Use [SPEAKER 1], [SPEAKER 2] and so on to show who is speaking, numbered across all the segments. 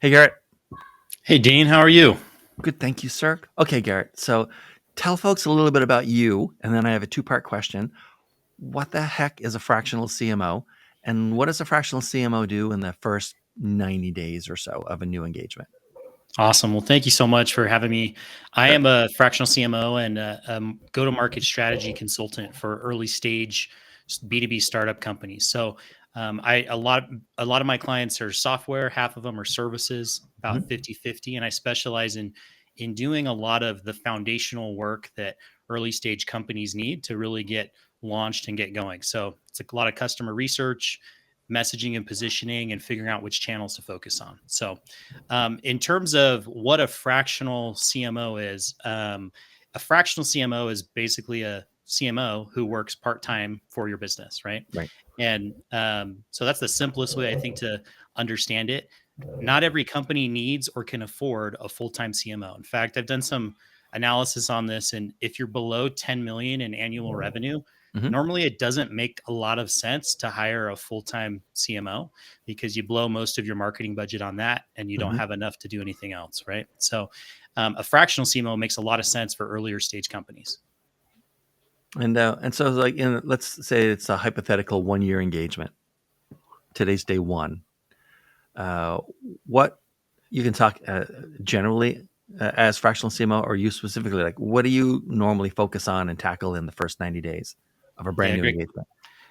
[SPEAKER 1] Hey, Garrett.
[SPEAKER 2] Hey, Dean, how are you?
[SPEAKER 1] Good, thank you, sir. Okay, Garrett. So tell folks a little bit about you, and then I have a two-part question. What the heck is a fractional CMO? And what does a fractional CMO do in the first 90 days or so of a new engagement?
[SPEAKER 2] Awesome. Well, thank you so much for having me. I
[SPEAKER 1] Sure.
[SPEAKER 2] am a fractional CMO and go-to-market strategy consultant for early stage B2B startup companies. So, a lot of my clients are software, half of them are services, about
[SPEAKER 1] Mhm.
[SPEAKER 2] 50-50, and I specialize in doing a lot of the foundational work that early stage companies need to really get launched and get going. So, it's a lot of customer research, messaging and positioning, and figuring out which channels to focus on. So, in terms of what a fractional CMO is, a fractional CMO is basically a CMO who works part time for your business, right?
[SPEAKER 1] Right.
[SPEAKER 2] And so that's the simplest way I think to understand it. Not every company needs or can afford a full time CMO. In fact, I've done some analysis on this, and if you're below 10 million in annual revenue,
[SPEAKER 1] Hmm.
[SPEAKER 2] normally it doesn't make a lot of sense to hire a full time CMO because you blow most of your marketing budget on that and you don't
[SPEAKER 1] Hmm.
[SPEAKER 2] have enough to do anything else, right? So, a fractional CMO makes a lot of sense for earlier stage companies.
[SPEAKER 1] And so, like, let's say it's a hypothetical 1 year engagement. Today's day one. Uh, what you can talk generally as fractional CMO, or you specifically, like, what do you normally focus on and tackle in the first 90 days of a brand
[SPEAKER 2] Yeah,
[SPEAKER 1] new
[SPEAKER 2] great.
[SPEAKER 1] engagement?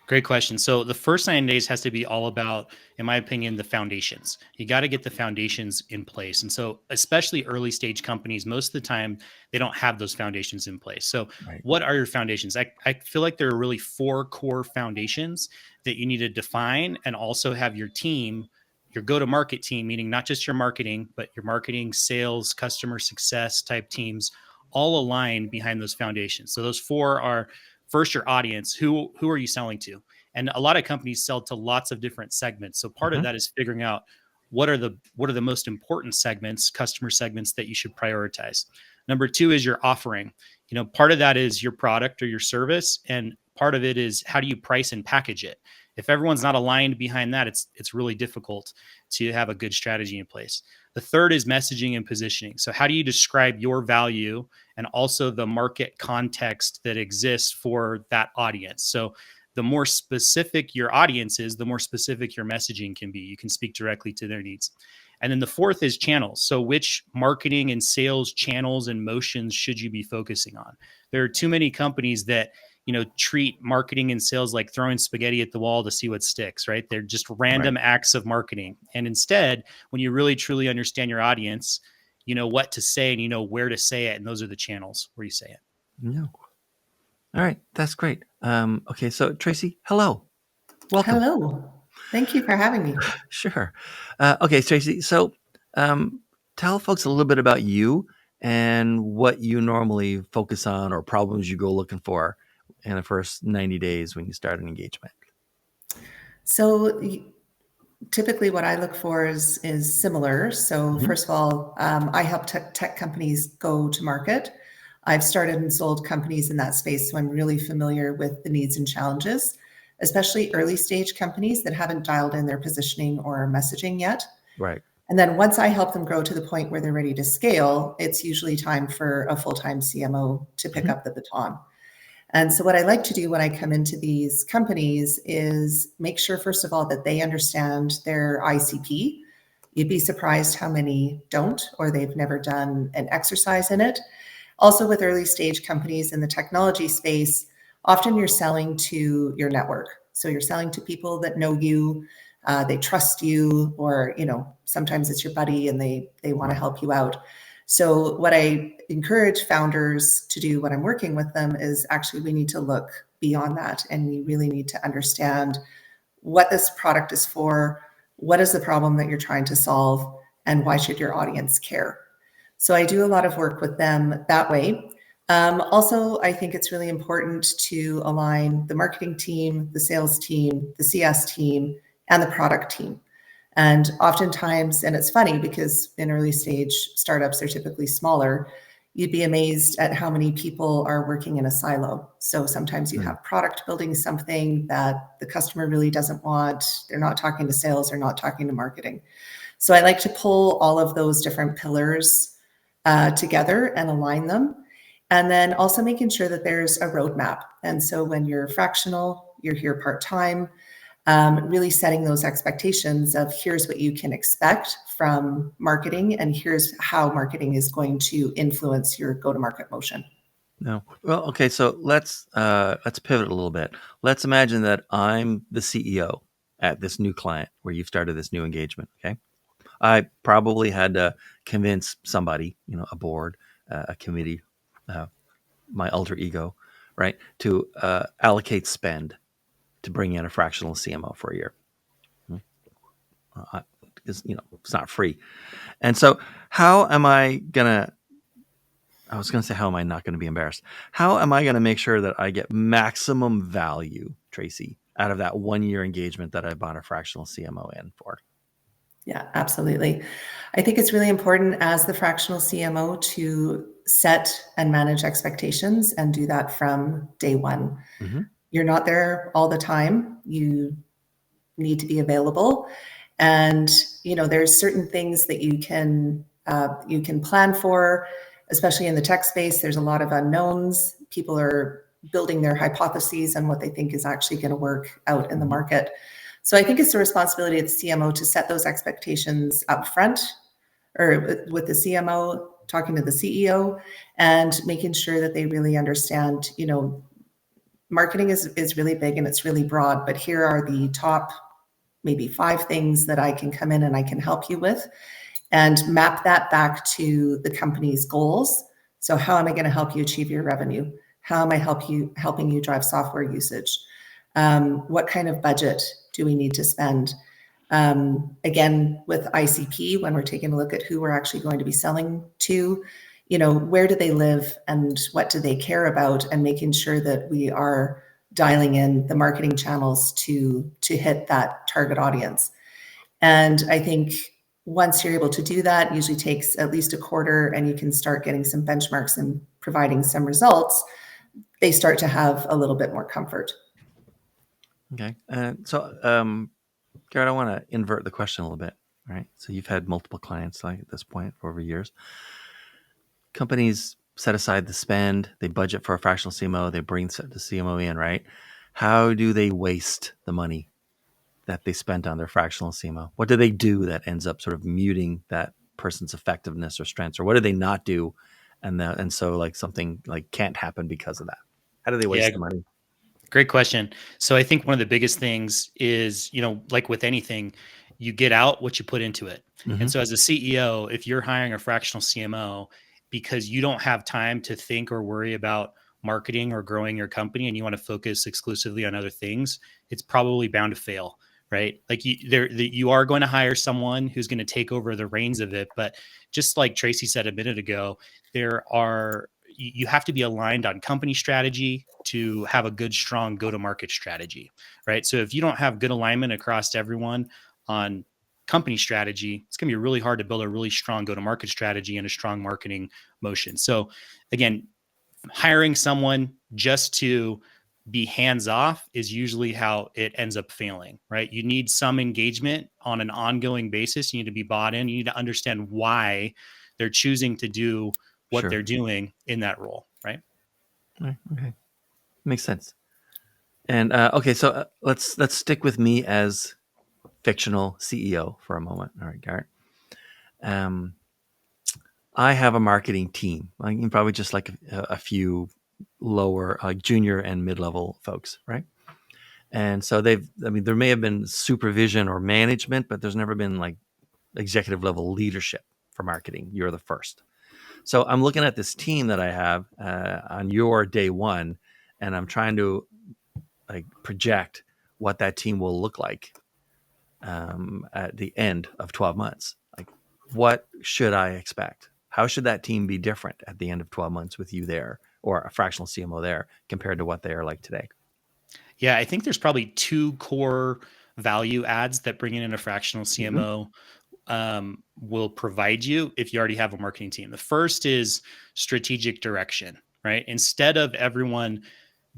[SPEAKER 2] Great question. So the first 9 days has to be all about, in my opinion, the foundations. You got to get the foundations in place. And so, especially early stage companies, most of the time they don't have those foundations in place. So,
[SPEAKER 1] Right.
[SPEAKER 2] what are your foundations? I feel like there are really four core foundations that you need to define and also have your team, your go to market team, meaning not just your marketing, but your marketing, sales, customer success type teams, all aligned behind those foundations. So, those four are first your audience. Who are you selling to? And a lot of companies sell to lots of different segments. So part of
[SPEAKER 1] Hmm.
[SPEAKER 2] that is figuring out what are the most important segments, customer segments that you should prioritize. Number two is your offering. Part of that is your product or your service, and part of it is how do you price and package it. If everyone's not aligned behind that, it's really difficult to have a good strategy in place. The third is messaging and positioning. So how do you describe your value and also the market context that exists for that audience? So the more specific your audience is, the more specific your messaging can be. You can speak directly to their needs. And then the fourth is channels. So which marketing and sales channels and motions should you be focusing on? There are too many companies that treat marketing and sales like throwing spaghetti at the wall to see what sticks, right? They're just
[SPEAKER 1] Right.
[SPEAKER 2] random acts of marketing. And instead, when you really truly understand your audience, you know what to say and you know where to say it, and those are the channels where you say it.
[SPEAKER 1] No. All right. That's great. Okay. So, Tracy, hello. Welcome.
[SPEAKER 3] Hello. Thank you for having me.
[SPEAKER 1] Sure. Okay, Tracy. So, um, tell folks a little bit about you and what you normally focus on or problems you go looking for in the first 90 days when you start an engagement.
[SPEAKER 3] So typically what I look for is similar. So
[SPEAKER 1] Hmm.
[SPEAKER 3] first of all, I help tech companies go to market. I've started and sold companies in that space, so I'm really familiar with the needs and challenges, especially early stage companies that haven't dialed in their positioning or messaging yet.
[SPEAKER 1] Right.
[SPEAKER 3] And then once I help them grow to the point where they're ready to scale, it's usually time for a full-time CMO to pick
[SPEAKER 1] Hmm.
[SPEAKER 3] up the baton. And so, what I like to do when I come into these companies is make sure, first of all, that they understand their ICP. You'd be surprised how many don't, or they've never done an exercise in it. Also, with early stage companies in the technology space, often you're selling to your network. So, you're selling to people that know you, they trust you, or sometimes it's your buddy and they want to
[SPEAKER 1] Right.
[SPEAKER 3] help you out. So, what I encourage founders to do when I'm working with them is actually we need to look beyond that and we really need to understand what this product is for, what is the problem that you're trying to solve, and why should your audience care. So, I do a lot of work with them that way. Also, I think it's really important to align the marketing team, the sales team, the CS team, and the product team. And oftentimes, and it's funny because in early stage startups, they're typically smaller. You'd be amazed at how many people are working in a silo. So sometimes you
[SPEAKER 1] Mm.
[SPEAKER 3] have product building something that the customer really doesn't want. They're not talking to sales, they're not talking to marketing. So I like to pull all of those different pillars together and align them. And then also making sure that there's a roadmap. And so when you're fractional, you're here part-time, really setting those expectations of here's what you can expect from marketing, and here's how marketing is going to influence your go-to-market motion.
[SPEAKER 1] No. Well, okay. So let's pivot a little bit. Let's imagine that I'm the CEO at this new client where you've started this new engagement. Okay. I probably had to convince somebody, a board, a committee, my alter ego, right, to allocate spend to bring in a fractional CMO for a year. Because it's not free. And so how am I gonna? I was going to say, how am I not going to be embarrassed? How am I going to make sure that I get maximum value, Tracy, out of that 1 year engagement that I bought a fractional CMO in for?
[SPEAKER 3] Yeah, absolutely. I think it's really important as the fractional CMO to set and manage expectations and do that from day one.
[SPEAKER 1] Mm-hmm.
[SPEAKER 3] You're not there all the time. You need to be available. And, there's certain things that you can plan for, especially in the tech space. There's a lot of unknowns. People are building their hypotheses on what they think is actually going to work out in the market. So I think it's the responsibility of the CMO to set those expectations up front, or with the CMO talking to the CEO and making sure that they really understand, marketing is really big and it's really broad, but here are the top maybe 5 things that I can come in and I can help you with, and map that back to the company's goals. So how am I going to help you achieve your revenue? How am I helping you drive software usage? What kind of budget do we need to spend? Again, with ICP, when we're taking a look at who we're actually going to be selling to, where do they live and what do they care about, and making sure that we are dialing in the marketing channels to hit that target audience. And I think once you're able to do that, usually takes at least a quarter, and you can start getting some benchmarks and providing some results, they start to have a little bit more comfort.
[SPEAKER 1] Okay. So, Garrett, I want to invert the question a little bit. Right. So you've had multiple clients at this point for over years. Companies set aside the spend, they budget for a fractional CMO, they bring the CMO in, right? How do they waste the money that they spent on their fractional CMO? What do they do that ends up sort of muting that person's effectiveness or strengths, or what do they not do? And so like something like can't happen because of that. How do they waste the money?
[SPEAKER 2] Great question. So I think one of the biggest things is, like with anything, you get out what you put into it.
[SPEAKER 1] Mm-hmm.
[SPEAKER 2] And so as a CEO, if you're hiring a fractional CMO because you don't have time to think or worry about marketing or growing your company, and you want to focus exclusively on other things, it's probably bound to fail, right? Like you are going to hire someone who's going to take over the reins of it. But just like Tracy said a minute ago, you have to be aligned on company strategy to have a good, strong go-to-market strategy, right? So if you don't have good alignment across everyone on company strategy, it's going to be really hard to build a really strong go-to-market strategy and a strong marketing motion. So again, hiring someone just to be hands off is usually how it ends up failing, right? You need some engagement on an ongoing basis. You need to be bought in. You need to understand why they're choosing to do what they're doing in that role, right?
[SPEAKER 1] Okay. Makes sense. And okay, so let's stick with me as fictional CEO for a moment. All right, Garrett. I have a marketing team. I can probably just like a few lower, like junior and mid-level folks, right? And so there may have been supervision or management, but there's never been like executive level leadership for marketing. You're the first. So I'm looking at this team that I have on your day one, and I'm trying to like project what that team will look like at the end of 12 months. Like, what should I expect? How should that team be different at the end of 12 months with you there, or a fractional CMO there, compared to what they are like today?
[SPEAKER 2] Yeah, I think there's probably 2 core value adds that bringing in a fractional CMO will provide you if you already have a marketing team. The first is strategic direction, right? Instead of everyone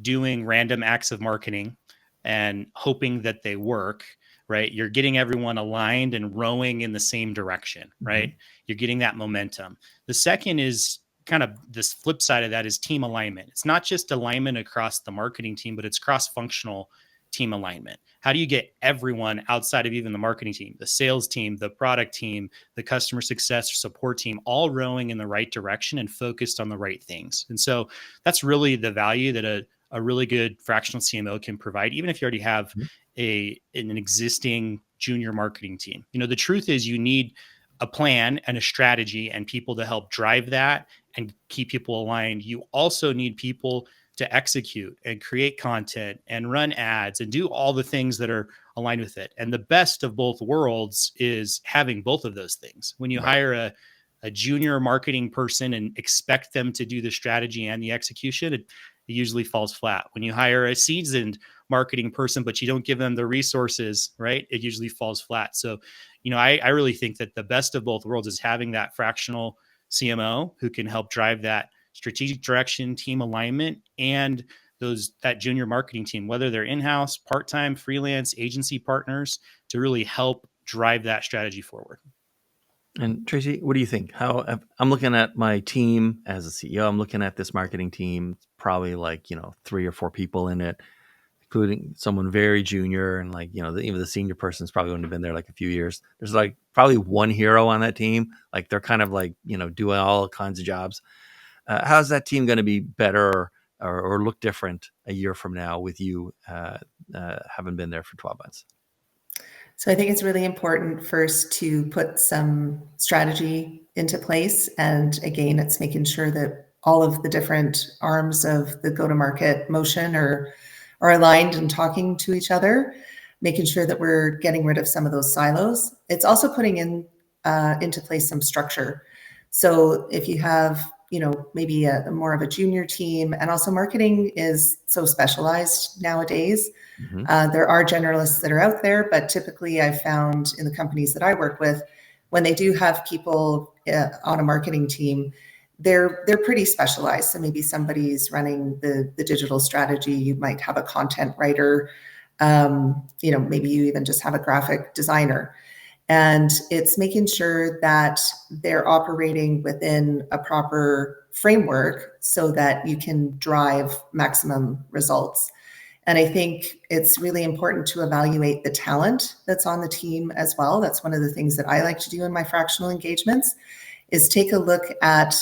[SPEAKER 2] doing random acts of marketing and hoping that they work, right? You're getting everyone aligned and rowing in the same direction, right?
[SPEAKER 1] Mm-hmm.
[SPEAKER 2] You're getting that momentum. The second is kind of this flip side of that is team alignment. It's not just alignment across the marketing team, but it's cross-functional team alignment. How do you get everyone outside of even the marketing team, the sales team, the product team, the customer success or support team, all rowing in the right direction and focused on the right things? And so that's really the value that a really good fractional CMO can provide, even if you already have an existing junior marketing team. The truth is you need a plan and a strategy and people to help drive that and keep people aligned. You also need people to execute and create content and run ads and do all the things that are aligned with it. And the best of both worlds is having both of those things. When you hire a junior marketing person and expect them to do the strategy and the execution, it usually falls flat. When you hire a seasoned marketing person, but you don't give them the resources, right, it usually falls flat. So, I really think that the best of both worlds is having that fractional CMO who can help drive that strategic direction, team alignment, and that junior marketing team, whether they're in-house, part-time, freelance, agency partners, to really help drive that strategy forward.
[SPEAKER 1] And Tracy, what do you think? I'm looking at my team as a CEO. I'm looking at this marketing team, probably like 3 or 4 people in it, including someone very junior, and even the senior person's probably only been there like a few years. There's like probably one hero on that team. Like they're kind of like doing all kinds of jobs. How's that team going to be better or look different a year from now with you having been there for 12 months?
[SPEAKER 3] So I think it's really important first to put some strategy into place. And again, it's making sure that all of the different arms of the go-to-market motion are aligned and talking to each other, making sure that we're getting rid of some of those silos. It's also putting into place some structure. So if you have maybe a more of a junior team, and also marketing is so specialized nowadays.
[SPEAKER 1] Mm-hmm.
[SPEAKER 3] There are generalists that are out there, but typically I've found in the companies that I work with, when they do have people on a marketing team, they're pretty specialized. So maybe somebody's running the digital strategy. You might have a content writer. Maybe you even just have a graphic designer. And it's making sure that they're operating within a proper framework so that you can drive maximum results. And I think it's really important to evaluate the talent that's on the team as well. That's one of the things that I like to do in my fractional engagements, is take a look at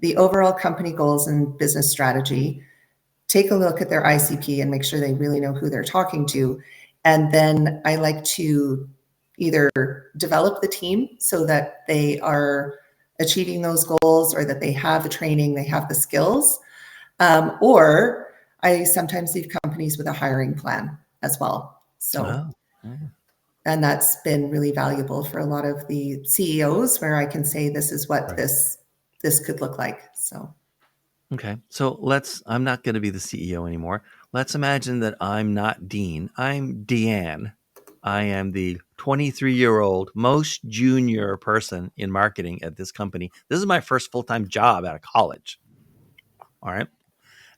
[SPEAKER 3] the overall company goals and business strategy, take a look at their ICP and make sure they really know who they're talking to. And then I like to either develop the team so that they are achieving those goals, or that they have the training, they have the skills, or I sometimes leave companies with a hiring plan as well. So, and that's been really valuable for a lot of the CEOs, where I can say, this is what this could look like. So.
[SPEAKER 1] Okay. So I'm not going to be the CEO anymore. Let's imagine that I'm not Dean. I'm Deanne. I am the 23-year-old most junior person in marketing at this company. This is my first full-time job out of college. All right.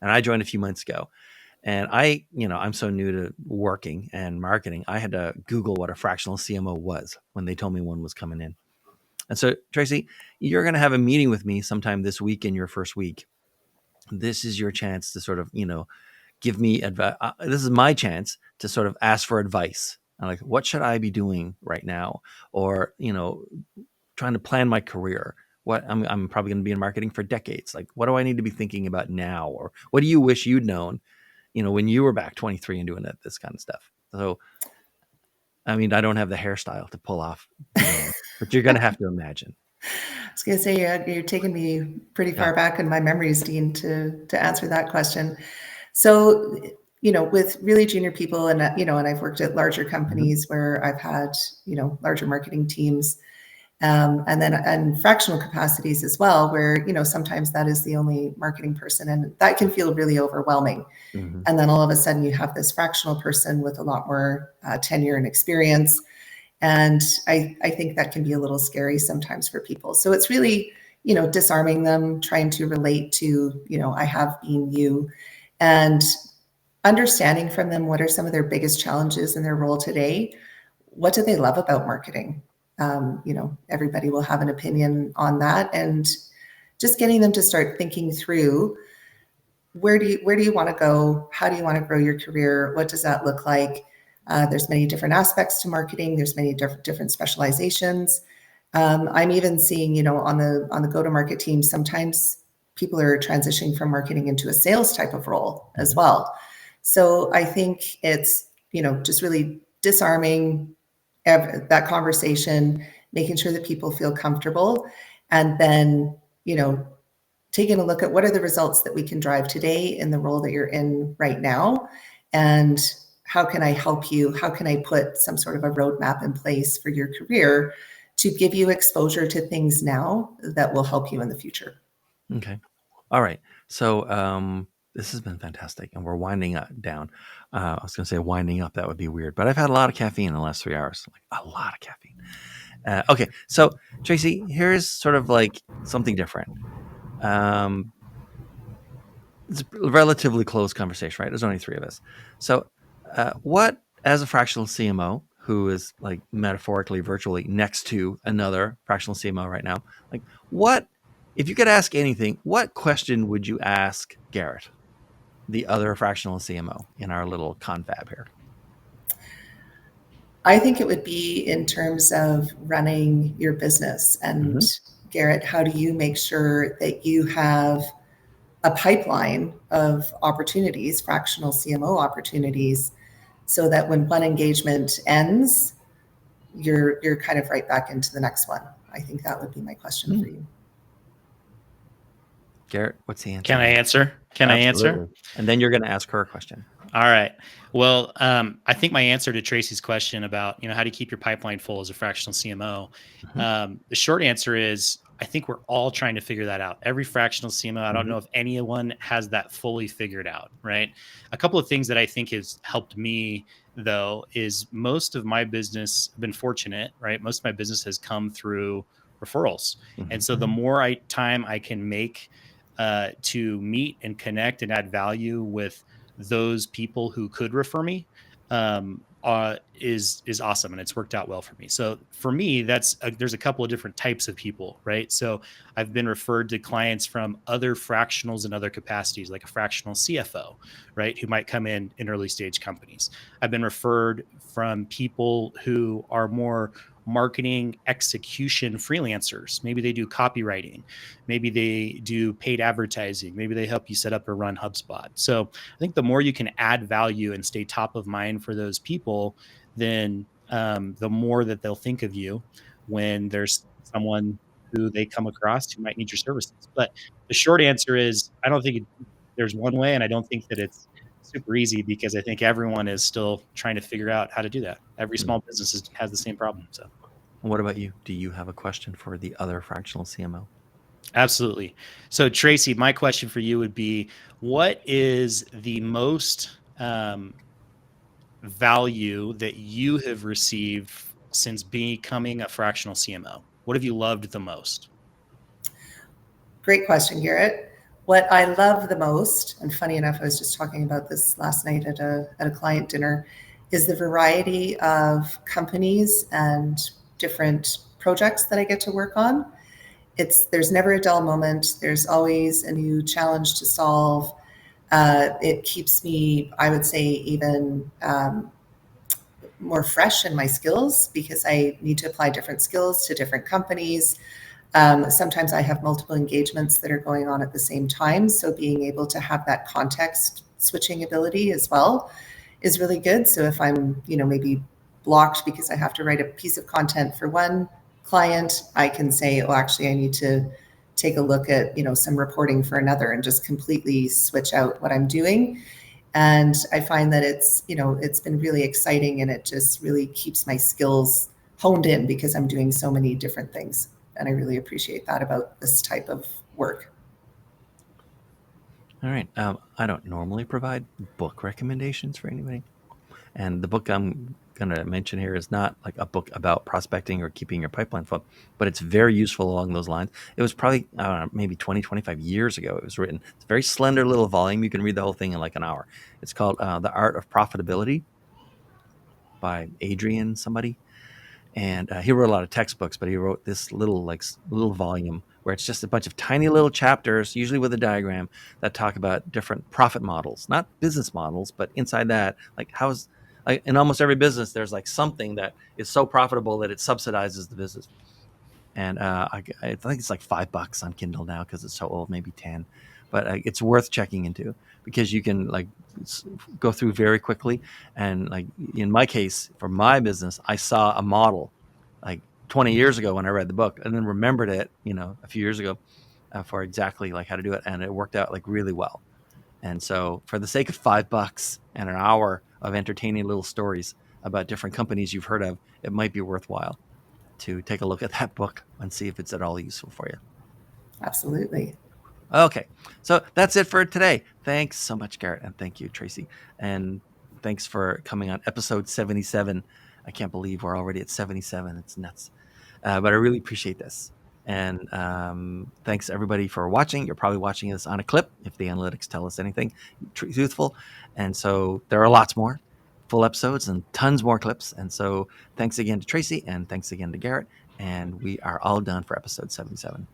[SPEAKER 1] And I joined a few months ago. And I'm so new to working and marketing, I had to Google what a fractional CMO was when they told me one was coming in. And so, Tracy, you're going to have a meeting with me sometime this week in your first week. This is your chance to sort of, give me advice. This is my chance to sort of ask for advice. I'm like, what should I be doing right now? Or, trying to plan my career. I'm probably going to be in marketing for decades. Like, what do I need to be thinking about now? Or what do you wish you'd known, when you were back 23 and doing this kind of stuff? So, I mean, I don't have the hairstyle to pull off, but you're going to have to imagine.
[SPEAKER 3] I was going to say, you're taking me pretty far back in my memories, Dean, to answer that question. So, with really junior people, and and I've worked at larger companies where I've had larger marketing teams, and fractional capacities as well, where sometimes that is the only marketing person, and that can feel really overwhelming.
[SPEAKER 1] Mm-hmm.
[SPEAKER 3] And then all of a sudden you have this fractional person with a lot more tenure and experience. And I think that can be a little scary sometimes for people. So it's really, disarming them, trying to relate to, I have been you, and understanding from them what are some of their biggest challenges in their role today. what do they love about marketing? Everybody will have an opinion on that, and just getting them to start thinking through, where do you want to go? How do you want to grow your career? What does that look like? There's many different aspects to marketing. There's many different specializations. I'm even seeing, on the go-to-market team, sometimes people are transitioning from marketing into a sales type of role as well. So I think it's, just really disarming that conversation, making sure that people feel comfortable, and then, taking a look at what are the results that we can drive today in the role that you're in right now, and how can I help you? How can I put some sort of a roadmap in place for your career to give you exposure to things now that will help you in the future?
[SPEAKER 1] Okay. All right. So this has been fantastic, and we're winding down. I was going to say winding up. That would be weird, but I've had a lot of caffeine in the last 3 hours, like a lot of caffeine. Okay. So Tracy, here's sort of like something different. It's a relatively close conversation, right? There's only 3 of us. So what, as a fractional CMO who is like metaphorically, virtually next to another fractional CMO right now, like what, if you could ask anything, what question would you ask Garrett, the other fractional CMO in our little confab here?
[SPEAKER 3] I think it would be in terms of running your business. And Garrett, how do you make sure that you have a pipeline of opportunities, fractional CMO opportunities, so that when one engagement ends, you're kind of right back into the next one? I think that would be my question for you.
[SPEAKER 1] Garrett, what's the answer?
[SPEAKER 2] Can I answer? Can I answer?
[SPEAKER 1] And then you're going to ask her a question.
[SPEAKER 2] All right. Well, I think my answer to Tracy's question about, how do you keep your pipeline full as a fractional CMO? The short answer is, I think we're all trying to figure that out. Every fractional CMO, I don't know if anyone has that fully figured out, right? A couple of things that I think has helped me, though, is most of my business, I've been fortunate, right? Most of my business has come through referrals. And so the more time I can make to meet and connect and add value with those people who could refer me is awesome, and it's worked out well for me. So for me, there's a couple of different types of people, right? So I've been referred to clients from other fractionals and other capacities, like a fractional CFO, right, who might come in early stage companies. I've been referred from people who are more marketing execution freelancers. Maybe they do copywriting. Maybe they do paid advertising. Maybe they help you set up or run HubSpot. So I think the more you can add value and stay top of mind for those people, then the more that they'll think of you when there's someone who they come across who might need your services. But the short answer is, I don't think there's one way, and I don't think that it's super easy, because I think everyone is still trying to figure out how to do that. Every small business has the same problem. So,
[SPEAKER 1] what about you? Do you have a question for the other fractional CMO?
[SPEAKER 2] Absolutely. So, Tracy, my question for you would be, what is the most value that you have received since becoming a fractional CMO? What have you loved the most?
[SPEAKER 3] Great question, Garrett. What I love the most, and funny enough, I was just talking about this last night at a client dinner, is the variety of companies and different projects that I get to work on. There's never a dull moment. There's always a new challenge to solve. It keeps me, I would say, even more fresh in my skills, because I need to apply different skills to different companies. Sometimes I have multiple engagements that are going on at the same time. So being able to have that context switching ability as well is really good. So if I'm, maybe blocked because I have to write a piece of content for one client, I can say, oh, actually, I need to take a look at, some reporting for another, and just completely switch out what I'm doing. And I find that it's been really exciting, and it just really keeps my skills honed in, because I'm doing so many different things. And I really appreciate that about this type of work.
[SPEAKER 1] All right. I don't normally provide book recommendations for anybody. And the book I'm going to mention here is not like a book about prospecting or keeping your pipeline full, but it's very useful along those lines. It was probably, I don't know, maybe 20, 25 years ago it was written. It's a very slender little volume. You can read the whole thing in like an hour. It's called The Art of Profitability by Adrian somebody. And he wrote a lot of textbooks, but he wrote this little volume where it's just a bunch of tiny little chapters, usually with a diagram, that talk about different profit models, not business models, but inside that, like how's like in almost every business, there's like something that is so profitable that it subsidizes the business. And I think it's like $5 on Kindle now because it's so old, maybe 10, but it's worth checking into because you can like go through very quickly. And like in my case, for my business, I saw a model like 20 years ago when I read the book, and then remembered it, a few years ago for exactly like how to do it, and it worked out like really well. And so, for the sake of $5 and an hour of entertaining little stories about different companies you've heard of, it might be worthwhile to take a look at that book and see if it's at all useful for you.
[SPEAKER 3] Absolutely.
[SPEAKER 1] Okay, so that's it for today. Thanks so much, Garrett, and thank you, Tracy, and thanks for coming on episode 77. I can't believe we're already at 77. It's nuts, but I really appreciate this. And thanks everybody for watching. You're probably watching this on a clip if the analytics tell us anything truthful. And so there are lots more full episodes and tons more clips. And so thanks again to Tracy, and thanks again to Garrett. And we are all done for episode 77.